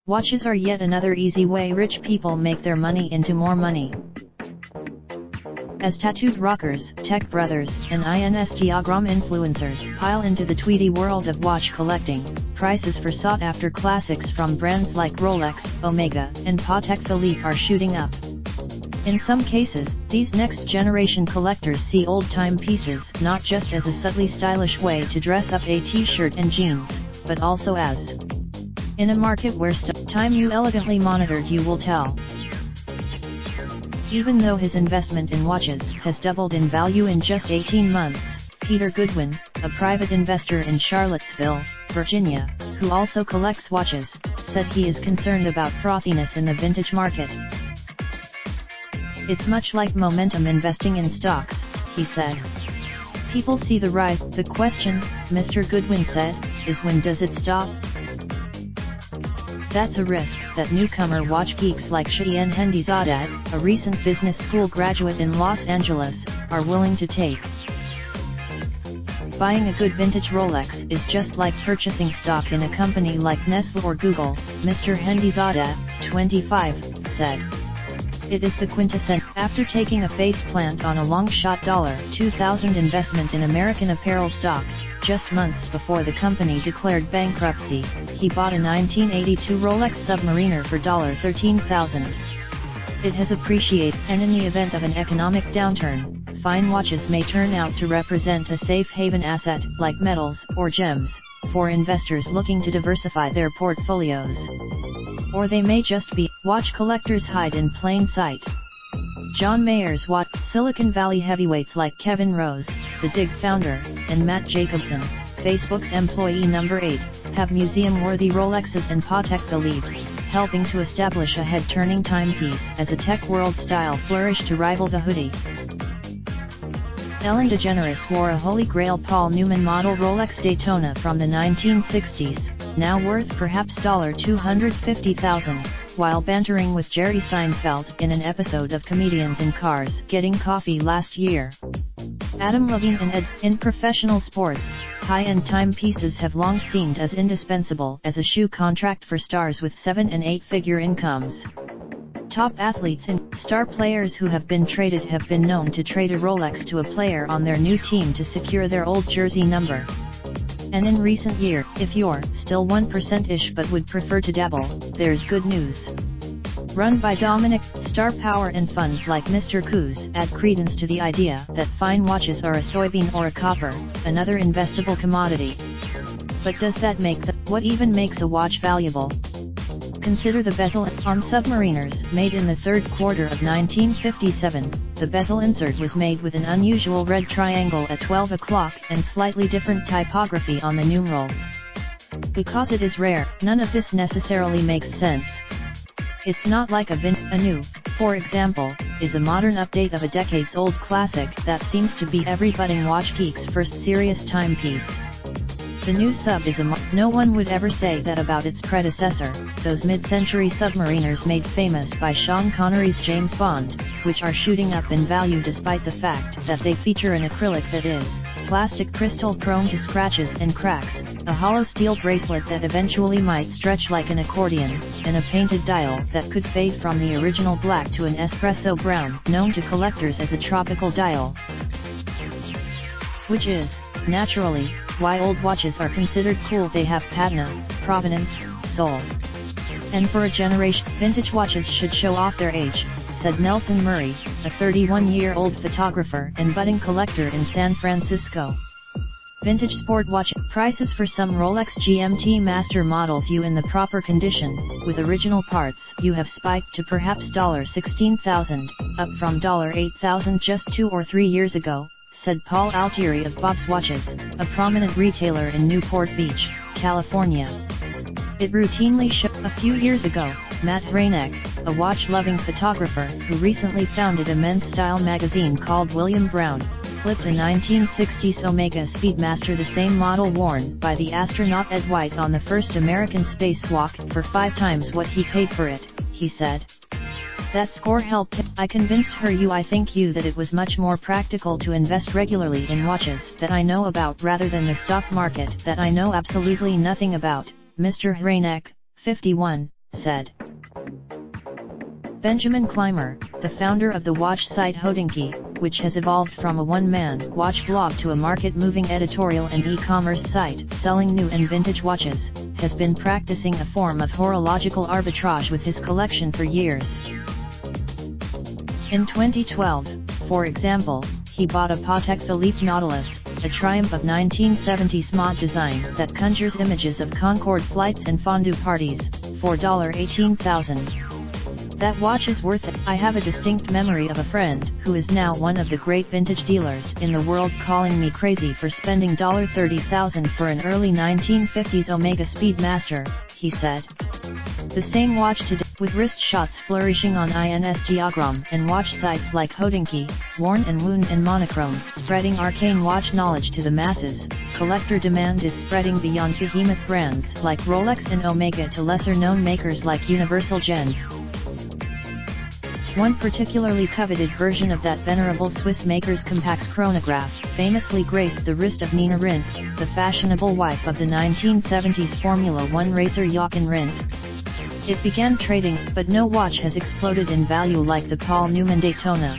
Watches are yet another easy way rich people make their money into more money. As tattooed rockers, tech brothers, and Instagram influencers pile into the tweety world of watch collecting, prices for sought-after classics from brands like Rolex, Omega, and Patek Philippe are shooting up. In some cases, these next-generation collectors see old timepieces not just as a subtly stylish way to dress up a t-shirt and jeans, but also as, in a market where time you elegantly monitored, you will tell. Even though his investment in watches has doubled in value in just 18 months, Peter Goodwin, a private investor in Charlottesville, Virginia, who also collects watches, said he is concerned about frothiness in the vintage market. It's much like momentum investing in stocks, he said. People see the rise. The question, Mr. Goodwin said, is when does it stop? That's a risk that newcomer watch geeks like Cheyenne Hendizadeh, a recent business school graduate in Los Angeles, are willing to take. Buying a good vintage Rolex is just like purchasing stock in a company like Nestle or Google, Mr. Hendizadeh, 25, said. It is the quintessence. After taking a faceplant on a long-shot $2,000 investment in American Apparel stock, just months before the company declared bankruptcy, he bought a 1982 Rolex Submariner for $13,000. It has appreciated, and in the event of an economic downturn, fine watches may turn out to represent a safe haven asset, like metals or gems, for investors looking to diversify their portfolios. Or they may just be. Watch collectors hide in plain sight. John Mayer's watch. Silicon Valley heavyweights like Kevin Rose, the Dig founder, and Matt Jacobson, Facebook's employee number 8, have museum-worthy Rolexes and Patek Philippe's, helping to establish a head-turning timepiece as a tech world style flourish to rival the hoodie. Ellen DeGeneres wore a Holy Grail Paul Newman model Rolex Daytona from the 1960s, now worth perhaps $250,000, while bantering with Jerry Seinfeld in an episode of Comedians in Cars Getting Coffee last year. Adam Levine and Ed. In professional sports, high-end timepieces have long seemed as indispensable as a shoe contract for stars with 7- and 8-figure incomes. Top athletes and star players who have been known to trade a Rolex to a player on their new team to secure their old jersey number. And in recent years, if you're still 1%-ish but would prefer to dabble, there's good news. Run by Dominic, star power and funds like Mr. Coos add credence to the idea that fine watches are a soybean or a copper, another investable commodity. But does that make what even makes a watch valuable? Consider the bezel on Submariners made in the third quarter of 1957. The bezel insert was made with an unusual red triangle at 12 o'clock and slightly different typography on the numerals. Because it is rare, none of this necessarily makes sense. It's not like a new, for example, is a modern update of a decades-old classic that seems to be every budding watch geek's first serious timepiece. The new sub is no one would ever say that about its predecessor, those mid-century Submariners made famous by Sean Connery's James Bond, which are shooting up in value despite the fact that they feature an acrylic that is plastic crystal prone to scratches and cracks, a hollow steel bracelet that eventually might stretch like an accordion, and a painted dial that could fade from the original black to an espresso brown, known to collectors as a tropical dial. Which is, naturally, why old watches are considered cool. They have patina, provenance, soul. And for a generation, vintage watches should show off their age, said Nelson Murray, a 31-year-old photographer and budding collector in San Francisco. Vintage sport watch prices for some Rolex GMT Master models in the proper condition, with original parts, have spiked to perhaps $16,000, up from $8,000 just 2 or 3 years ago, said Paul Altieri of Bob's Watches, a prominent retailer in Newport Beach, California. It routinely showed. A few years ago, Matt Hranek, a watch-loving photographer who recently founded a men's style magazine called William Brown, flipped a 1960s Omega Speedmaster, the same model worn by the astronaut Ed White on the first American spacewalk, for 5 times what he paid for it, he said. That score helped. I convinced her I think that it was much more practical to invest regularly in watches that I know about rather than the stock market that I know absolutely nothing about, Mr. Hranek, 51, said. Benjamin Clymer, the founder of the watch site Hodinkee, which has evolved from a one-man watch blog to a market-moving editorial and e-commerce site selling new and vintage watches, has been practicing a form of horological arbitrage with his collection for years. In 2012, for example, he bought a Patek Philippe Nautilus, a triumph of 1970s mod design that conjures images of Concorde flights and fondue parties, for $18,000. That watch is worth it. I have a distinct memory of a friend who is now one of the great vintage dealers in the world calling me crazy for spending $30,000 for an early 1950s Omega Speedmaster, he said. The same watch today, with wrist shots flourishing on Instagram and watch sites like Hodinkee, Worn and Wound and Monochrome, spreading arcane watch knowledge to the masses. Collector demand is spreading beyond behemoth brands like Rolex and Omega to lesser-known makers like Universal Gen. One particularly coveted version of that venerable Swiss maker's Compax chronograph famously graced the wrist of Nina Rindt, the fashionable wife of the 1970s Formula One racer Jochen Rindt. It began trading, but no watch has exploded in value like the Paul Newman Daytona.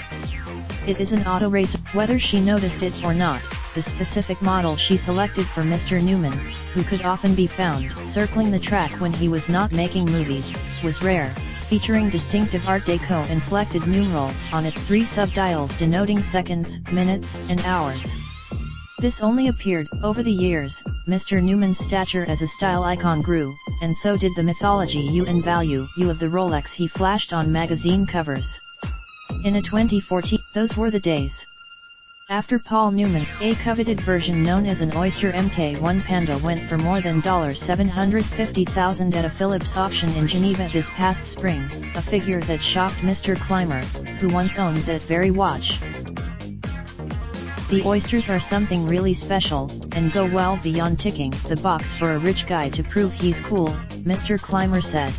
It is an auto racer. Whether she noticed it or not, the specific model she selected for Mr. Newman, who could often be found circling the track when he was not making movies, was rare, featuring distinctive Art Deco inflected numerals on its 3 subdials denoting seconds, minutes, and hours. This only appeared. Over the years, Mr. Newman's stature as a style icon grew, and so did the mythology and value of the Rolex he flashed on magazine covers. In a 2014, those were the days. After Paul Newman, a coveted version known as an Oyster Mk1 Panda went for more than $750,000 at a Phillips auction in Geneva this past spring, a figure that shocked Mr. Clymer, who once owned that very watch. The oysters are something really special, and go well beyond ticking the box for a rich guy to prove he's cool, Mr. Clymer said.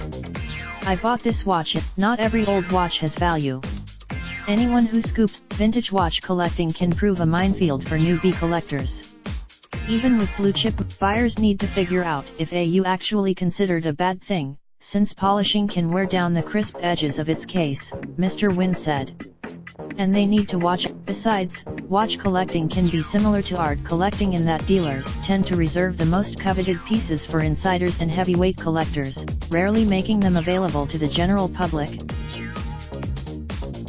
I bought this watch. Not every old watch has value. Anyone who scoops vintage watch collecting can prove a minefield for newbie collectors. Even with blue-chip, buyers need to figure out if you actually considered a bad thing, since polishing can wear down the crisp edges of its case, Mr. Wynn said. And they need to watch. Besides, watch collecting can be similar to art collecting in that dealers tend to reserve the most coveted pieces for insiders and heavyweight collectors, rarely making them available to the general public.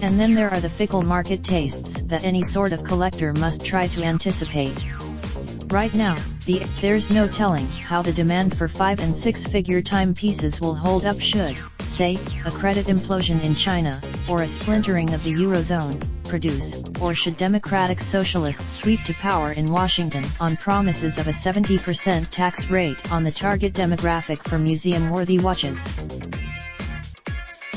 And then there are the fickle market tastes that any sort of collector must try to anticipate. Right now, there's no telling how the demand for 5- and 6-figure timepieces will hold up should, say, a credit implosion in China, or a splintering of the Eurozone, produce, or should democratic socialists sweep to power in Washington on promises of a 70% tax rate on the target demographic for museum-worthy watches.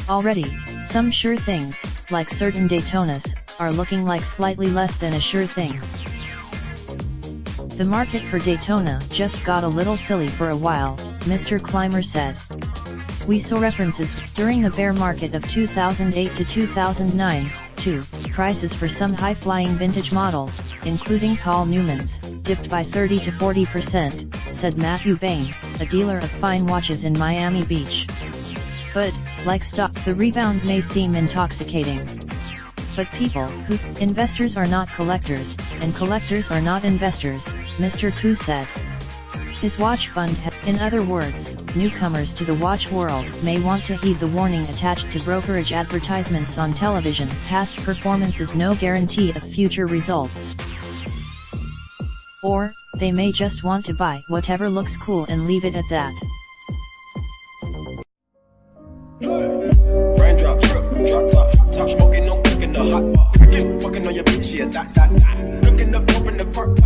Already, some sure things, like certain Daytonas, are looking like slightly less than a sure thing. The market for Daytona just got a little silly for a while, Mr. Clymer said. We saw references, during the bear market of 2008 to 2009, to prices for some high-flying vintage models, including Paul Newman's, dipped by 30 to 40%, said Matthew Bain, a dealer of fine watches in Miami Beach. But, like stock, the rebound may seem intoxicating. But investors are not collectors, and collectors are not investors, Mr. Koo said. His watch fund in other words, newcomers to the watch world may want to heed the warning attached to brokerage advertisements on television. Past performance is no guarantee of future results. Or, they may just want to buy whatever looks cool and leave it at that. Raindrop, drop top, smoking, no cooking the hot pot. Fucking on your bitch, yeah, that. Looking up, open the park,